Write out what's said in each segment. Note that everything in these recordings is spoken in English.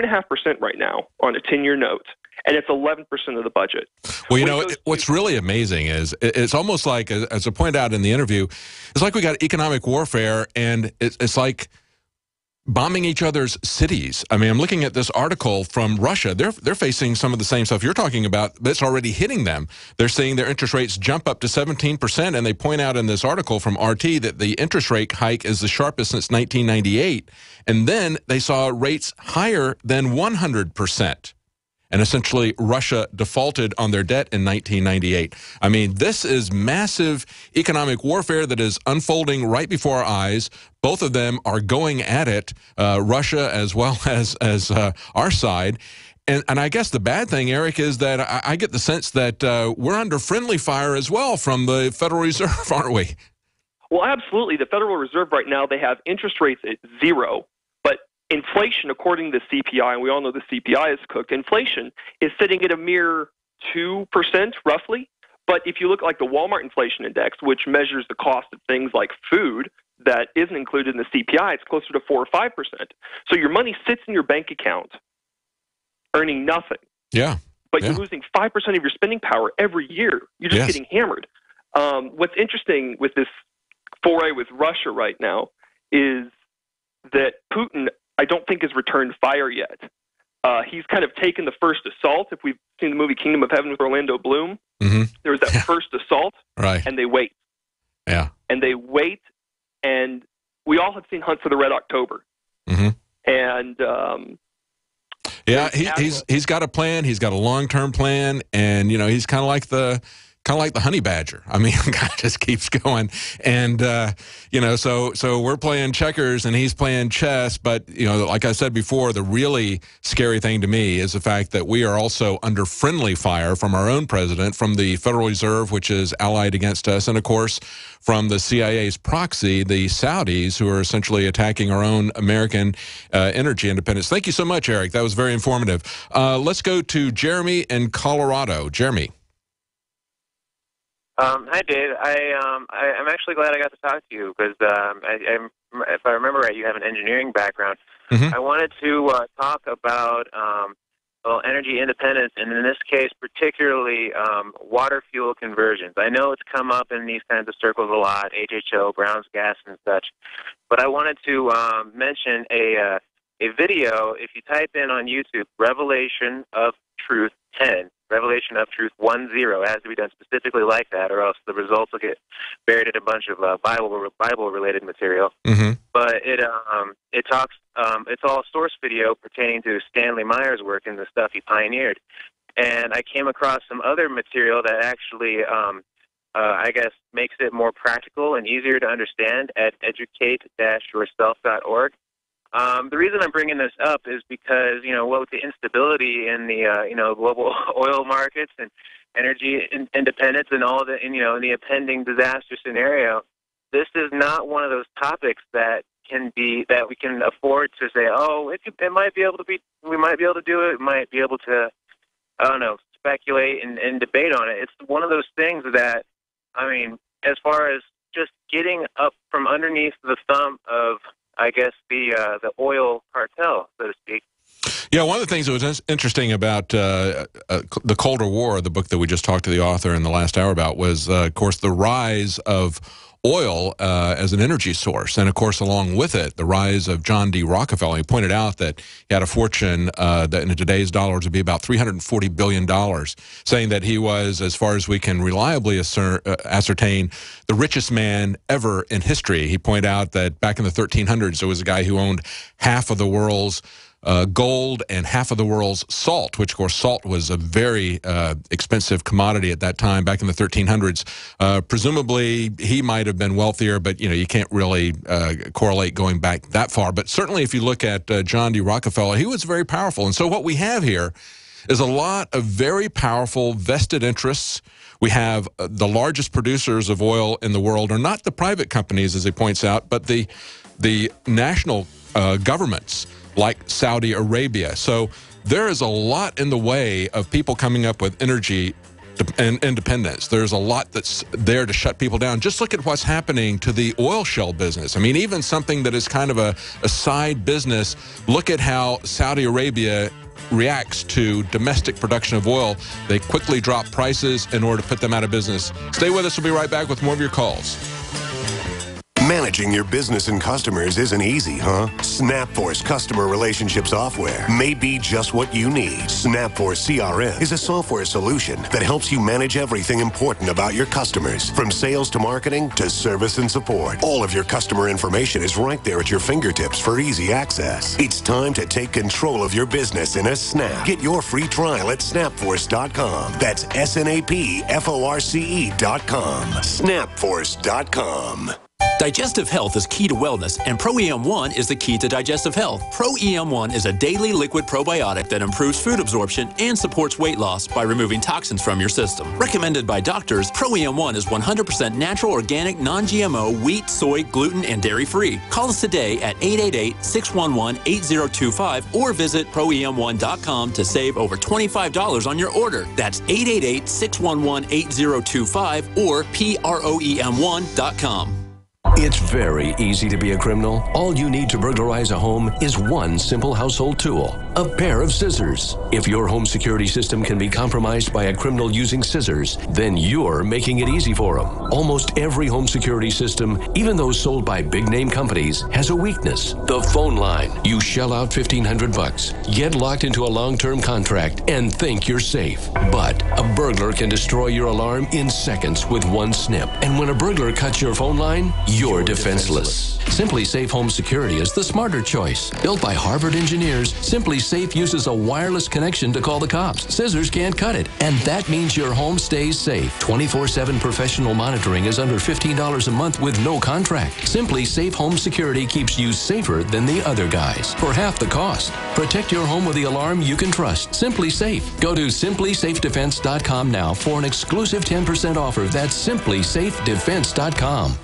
2.5% right now on a 10-year note, and it's 11% of the budget. Well, you know, what's really amazing is it's almost like, as I pointed out in the interview, it's like we got economic warfare, and it's like bombing each other's cities. I mean, I'm looking at this article from Russia. They're facing some of the same stuff you're talking about, but it's already hitting them. They're seeing their interest rates jump up to 17%, and they point out in this article from RT that the interest rate hike is the sharpest since 1998, and then they saw rates higher than 100%. And essentially, Russia defaulted on their debt in 1998. I mean, this is massive economic warfare that is unfolding right before our eyes. Both of them are going at it, Russia as well as our side. And I guess the bad thing, Eric, is that I get the sense that we're under friendly fire as well from the Federal Reserve, aren't we? Well, absolutely. The Federal Reserve right now, they have interest rates at 0. Inflation, according to the CPI, and we all know the CPI is cooked, inflation is sitting at a mere 2%, roughly. But if you look at like the Walmart Inflation Index, which measures the cost of things like food that isn't included in the CPI, it's closer to 4 or 5%. So your money sits in your bank account earning nothing. Yeah. But you're losing 5% of your spending power every year. You're just getting hammered. What's interesting with this foray with Russia right now is that Putin, I don't think, has returned fire yet. He's kind of taken the first assault. If we've seen the movie Kingdom of Heaven with Orlando Bloom, there was that first assault, and they wait. Yeah. And they wait, and we all have seen Hunt for the Red October. And he's got a plan. He's got a long-term plan, and you know, he's kind of like the honey badger. I mean, the guy just keeps going, and you know, so we're playing checkers and he's playing chess. But you know, like I said before, the really scary thing to me is the fact that we are also under friendly fire from our own president, from the Federal Reserve, which is allied against us, and of course from the CIA's proxy, the Saudis, who are essentially attacking our own American energy independence. Thank you so much, Eric. That was very informative. Let's go to Jeremy in Colorado. Jeremy. Hi, Dave. I'm actually glad I got to talk to you because if I remember right, you have an engineering background. I wanted to talk about energy independence, and in this case, particularly water fuel conversions. I know it's come up in these kinds of circles a lot, HHO, Brown's gas, and such. But I wanted to mention a video. If you type in on YouTube, Revelation of Truth 10. Revelation of Truth 10. It has to be done specifically like that, or else the results will get buried in a bunch of Bible-related material. But it talks. It's all source video pertaining to Stanley Meyer's work and the stuff he pioneered. And I came across some other material that actually, I guess, makes it more practical and easier to understand at educate-yourself.org. The reason I'm bringing this up is because, you know, with the instability in the, global oil markets and energy independence and all the, and, in the impending disaster scenario, this is not one of those topics that we can afford to say, oh, it might be able to be, we might be able to do it, might be able to, I don't know, speculate and debate on it. It's one of those things that, I mean, as far as just getting up from underneath the thumb of, I guess, the oil cartel, so to speak. Yeah, one of the things that was interesting about the Colder War, the book that we just talked to the author in the last hour about, was, of course, the rise of oil as an energy source. And, of course, along with it, the rise of John D. Rockefeller. He pointed out that he had a fortune that in today's dollars would be about $340 billion, saying that he was, as far as we can reliably ascertain, the richest man ever in history. He pointed out that back in the 1300s, there was a guy who owned half of the world's gold and half of the world's salt, which, of course, salt was a very expensive commodity at that time, back in the 1300s. Presumably, he might have been wealthier, but, you can't really correlate going back that far. But certainly, if you look at John D. Rockefeller, he was very powerful. And so what we have here is a lot of very powerful vested interests. We have the largest producers of oil in the world are not the private companies, as he points out, but the national governments, like Saudi Arabia. So there is a lot in the way of people coming up with energy and independence. There's a lot that's there to shut people down. Just look at what's happening to the oil shale business. I mean, even something that is kind of a side business, look at how Saudi Arabia reacts to domestic production of oil. They quickly drop prices in order to put them out of business. Stay with us. We'll be right back with more of your calls. Managing your business and customers isn't easy, huh? SnapForce customer relationship software may be just what you need. SnapForce CRM is a software solution that helps you manage everything important about your customers, from sales to marketing to service and support. All of your customer information is right there at your fingertips for easy access. It's time to take control of your business in a snap. Get your free trial at snapforce.com. That's SNAPFORCE.com. Snapforce.com. Digestive health is key to wellness, and Pro-EM1 is the key to digestive health. Pro-EM1 is a daily liquid probiotic that improves food absorption and supports weight loss by removing toxins from your system. Recommended by doctors, Pro-EM1 is 100% natural, organic, non-GMO, wheat, soy, gluten, and dairy-free. Call us today at 888-611-8025 or visit ProEM1.com to save over $25 on your order. That's 888-611-8025 or PROEM1.com. It's very easy to be a criminal. All you need to burglarize a home is one simple household tool, a pair of scissors. If your home security system can be compromised by a criminal using scissors, then you're making it easy for them. Almost every home security system, even those sold by big-name companies, has a weakness: the phone line. You shell out $1,500, get locked into a long-term contract, and think you're safe. But a burglar can destroy your alarm in seconds with one snip. And when a burglar cuts your phone line, you're defenseless. SimpliSafe Home Security is the smarter choice. Built by Harvard engineers, SimpliSafe uses a wireless connection to call the cops. Scissors can't cut it. And that means your home stays safe. 24/7 professional monitoring is under $15 a month with no contract. SimpliSafe Home Security keeps you safer than the other guys for half the cost. Protect your home with the alarm you can trust. SimpliSafe. Go to simplysafedefense.com now for an exclusive 10% offer. That's simplysafedefense.com.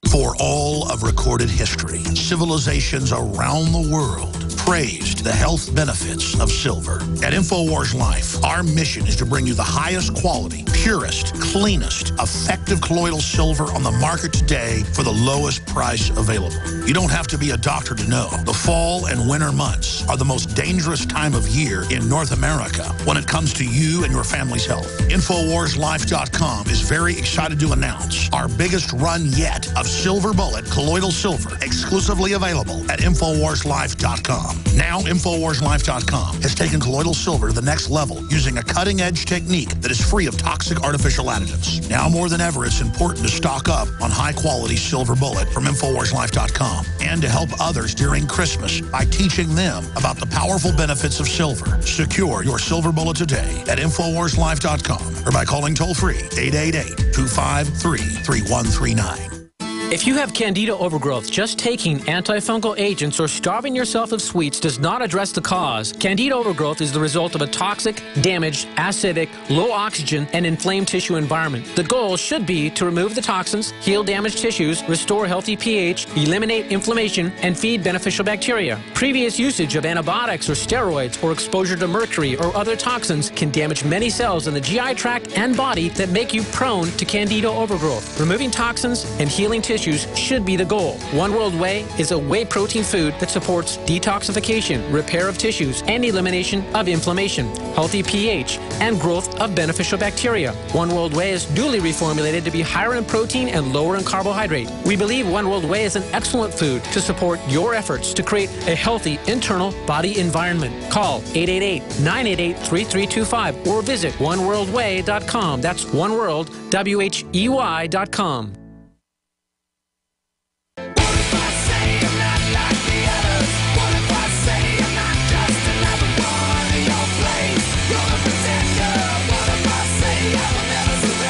For all of recorded history, civilizations around the world praised the health benefits of silver. At InfoWars Life, our mission is to bring you the highest quality, purest, cleanest, effective colloidal silver on the market today for the lowest price available. You don't have to be a doctor to know. The fall and winter months are the most dangerous time of year in North America when it comes to you and your family's health. InfoWarsLife.com is very excited to announce our biggest run yet of Silver Bullet colloidal silver, exclusively available at InfoWarsLife.com. Now, InfoWarsLife.com has taken colloidal silver to the next level using a cutting-edge technique that is free of toxic artificial additives. Now more than ever, it's important to stock up on high-quality Silver Bullet from InfoWarsLife.com and to help others during Christmas by teaching them about the powerful benefits of silver. Secure your Silver Bullet today at InfoWarsLife.com or by calling toll-free 888-253-3139. If you have candida overgrowth, just taking antifungal agents or starving yourself of sweets does not address the cause. Candida overgrowth is the result of a toxic, damaged, acidic, low oxygen, and inflamed tissue environment. The goal should be to remove the toxins, heal damaged tissues, restore healthy pH, eliminate inflammation, and feed beneficial bacteria. Previous usage of antibiotics or steroids or exposure to mercury or other toxins can damage many cells in the GI tract and body that make you prone to candida overgrowth. Removing toxins and healing tissues should be the goal. One World Whey is a whey protein food that supports detoxification, repair of tissues, and elimination of inflammation, healthy pH, and growth of beneficial bacteria. One World Whey is duly reformulated to be higher in protein and lower in carbohydrate. We believe One World Whey is an excellent food to support your efforts to create a healthy internal body environment. Call 888-988-3325 or visit oneworldwhey.com. That's oneworld.com.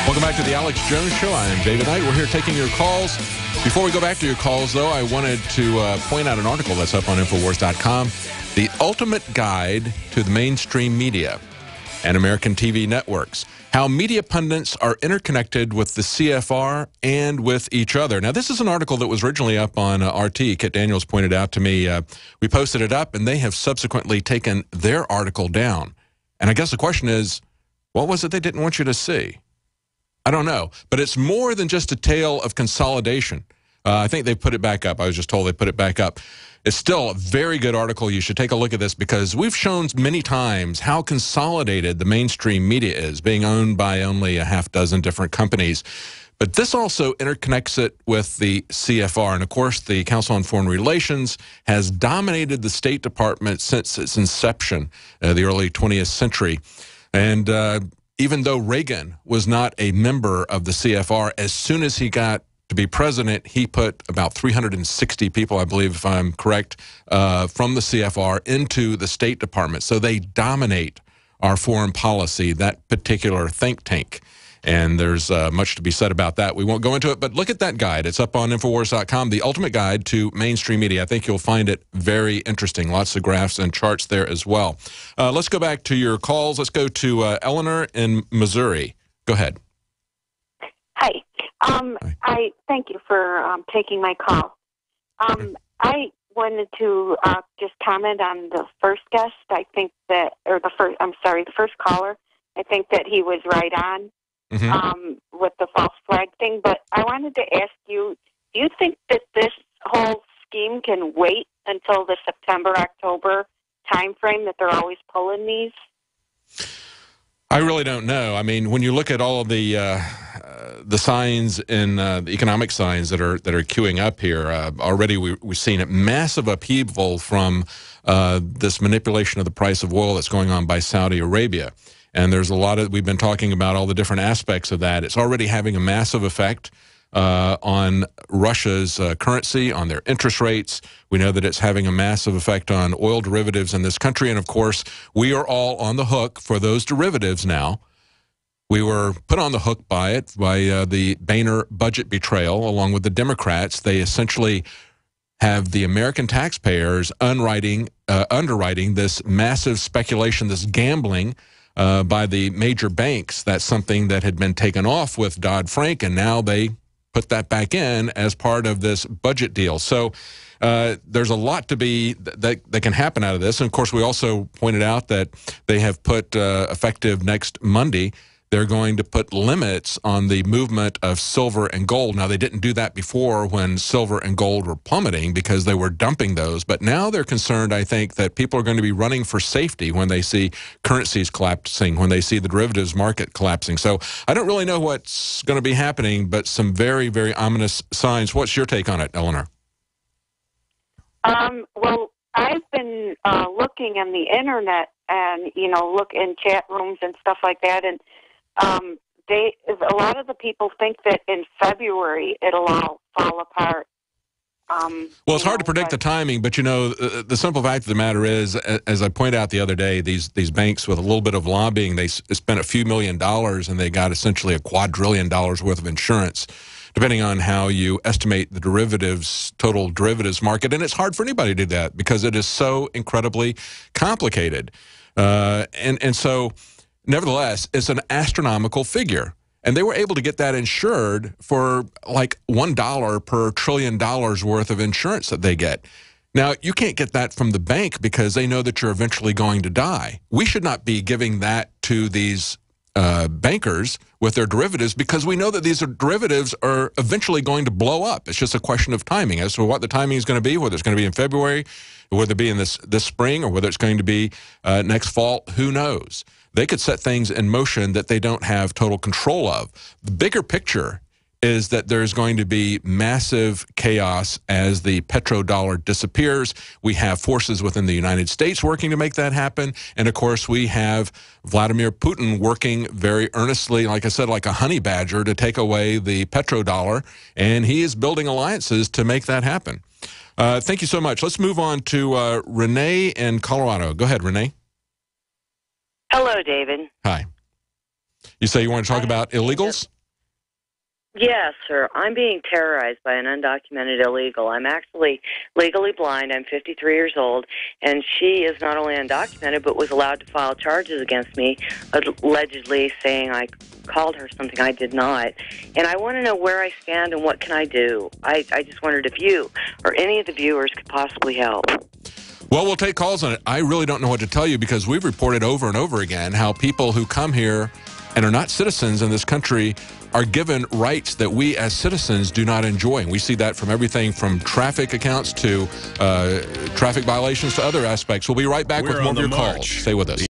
Welcome back to the Alex Jones Show. I'm David Knight. We're here taking your calls. Before we go back to your calls, though, I wanted to point out an article that's up on Infowars.com, The Ultimate Guide to the Mainstream Media and American TV Networks, How Media Pundits Are Interconnected with the CFR and with Each Other. Now, this is an article that was originally up on RT. Kit Daniels pointed out to me. We posted it up, and they have subsequently taken their article down. And I guess the question is, What was it they didn't want you to see? I don't know. But it's more than just a tale of consolidation. I think they put it back up. I was just told they put it back up. It's still a very good article. You should take a look at this because we've shown many times how consolidated the mainstream media is, being owned by only a half dozen different companies. But this also interconnects it with the CFR. And, of course, the Council on Foreign Relations has dominated the State Department since its inception, the early 20th century. And even though Reagan was not a member of the CFR, as soon as he got to be president, he put about 360 people, I believe, if I'm correct, from the CFR into the State Department. So they dominate our foreign policy, that particular think tank. And there's much to be said about that. We won't go into it, but look at that guide. It's up on Infowars.com, the ultimate guide to mainstream media. I think you'll find it very interesting. Lots of graphs and charts there as well. Let's go back to your calls. Let's go to Eleanor in Missouri. Go ahead. Hi. I thank you for taking my call. I wanted to just comment on the first guest. I think that, the first caller. I think that he was right on with the false flag thing. But I wanted to ask you, do you think that this whole scheme can wait until the September-October time frame that they're always pulling these? I really don't know. I mean, when you look at all of the signs in the economic signs that are queuing up here, already we've seen a massive upheaval from this manipulation of the price of oil that's going on by Saudi Arabia. And there's a lot of, we've been talking about all the different aspects of that. It's already having a massive effect on Russia's currency, on their interest rates. We know that it's having a massive effect on oil derivatives in this country. And, of course, we are all on the hook for those derivatives now. We were put on the hook by it, by the Boehner budget betrayal, along with the Democrats. They essentially have the American taxpayers underwriting this massive speculation, this gambling by the major banks. That's something that had been taken off with Dodd-Frank, and now they put that back in as part of this budget deal. So there's a lot to be that can happen out of this. And, of course, we also pointed out that they have put effective next Monday, they're going to put limits on the movement of silver and gold. Now, they didn't do that before when silver and gold were plummeting because they were dumping those. But now they're concerned, I think, that people are going to be running for safety when they see currencies collapsing, when they see the derivatives market collapsing. So I don't really know what's going to be happening, but some very, very ominous signs. What's your take on it, Eleanor? Well, I've been looking on the Internet and, look in chat rooms and stuff like that, and a lot of the people think that in February it'll all fall apart. Well, it's hard to predict the timing, but the simple fact of the matter is, as I pointed out the other day, these banks with a little bit of lobbying, they spent a few $1 million and they got essentially $2 quadrillion worth of insurance, depending on how you estimate the total derivatives market. And it's hard for anybody to do that because it is so incredibly complicated. And so, nevertheless, it's an astronomical figure. And they were able to get that insured for like $1 per $1 trillion worth of insurance that they get. Now, you can't get that from the bank because they know that you're eventually going to die. We should not be giving that to these bankers with their derivatives because we know that these derivatives are eventually going to blow up. It's just a question of timing. As to what the timing is going to be, whether it's going to be in February, whether it be in this spring, or whether it's going to be next fall, who knows? They could set things in motion that they don't have total control of. The bigger picture is that there's going to be massive chaos as the petrodollar disappears. We have forces within the United States working to make that happen. And, of course, we have Vladimir Putin working very earnestly, like I said, like a honey badger to take away the petrodollar. And he is building alliances to make that happen. Thank you so much. Let's move on to Renee in Colorado. Go ahead, Renee. Hello, David. Hi. You say you want to talk about illegals? Yes, sir. I'm being terrorized by an undocumented illegal. I'm actually legally blind. I'm 53 years old, and she is not only undocumented, but was allowed to file charges against me, allegedly saying I called her something I did not. And I want to know where I stand and what can I do. I just wondered if you or any of the viewers could possibly help. Well, we'll take calls on it. I really don't know what to tell you because we've reported over and over again how people who come here and are not citizens in this country are given rights that we as citizens do not enjoy. And we see that from everything from traffic accounts to traffic violations to other aspects. We'll be right back with more of your calls. Stay with us.